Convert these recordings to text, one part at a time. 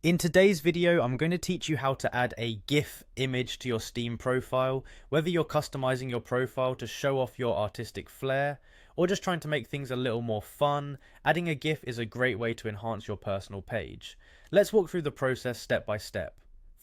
In today's video, I'm going to teach you how to add a GIF image to your Steam profile, whether you're customizing your profile to show off your artistic flair, or just trying to make things a little more fun. Adding a GIF is a great way to enhance your personal page. Let's walk through the process step by step.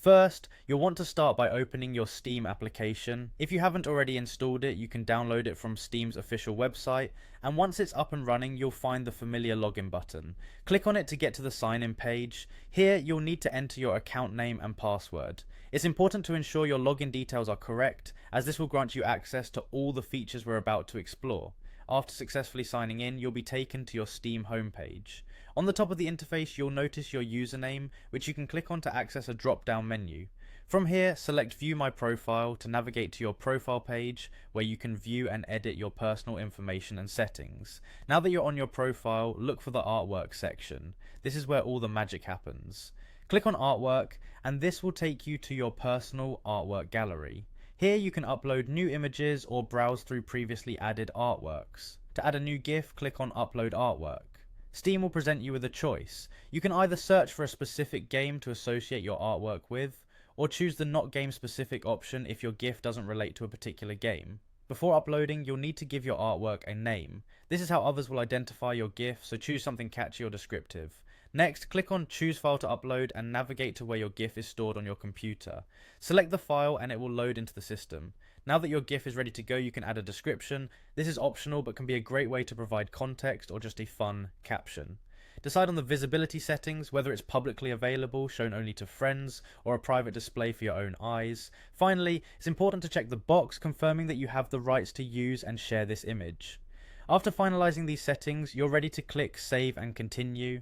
First, you'll want to start by opening your Steam application. If you haven't already installed it, you can download it from Steam's official website, and once it's up and running, you'll find the familiar login button. Click on it to get to the sign in page. Here, you'll need to enter your account name and password. It's important to ensure your login details are correct, as this will grant you access to all the features we're about to explore. After successfully signing in, you'll be taken to your Steam homepage. On the top of the interface, you'll notice your username, which you can click on to access a drop-down menu. From here, select View My Profile to navigate to your profile page, where you can view and edit your personal information and settings. Now that you're on your profile, look for the Artwork section. This is where all the magic happens. Click on Artwork, and this will take you to your personal artwork gallery. Here you can upload new images or browse through previously added artworks. To add a new GIF, click on Upload Artwork. Steam will present you with a choice. You can either search for a specific game to associate your artwork with, or choose the Not Game Specific option if your GIF doesn't relate to a particular game. Before uploading, you'll need to give your artwork a name. This is how others will identify your GIF, so choose something catchy or descriptive. Next, click on Choose File to Upload and navigate to where your GIF is stored on your computer. Select the file and it will load into the system. Now that your GIF is ready to go, you can add a description. This is optional but can be a great way to provide context or just a fun caption. Decide on the visibility settings, whether it's publicly available, shown only to friends, or a private display for your own eyes. Finally, it's important to check the box confirming that you have the rights to use and share this image. After finalizing these settings, you're ready to click Save and Continue.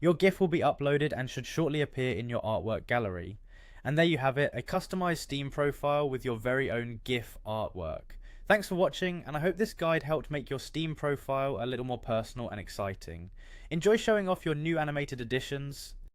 Your GIF will be uploaded and should shortly appear in your artwork gallery. And there you have it, a customized Steam profile with your very own GIF artwork. Thanks for watching, and I hope this guide helped make your Steam profile a little more personal and exciting. Enjoy showing off your new animated additions.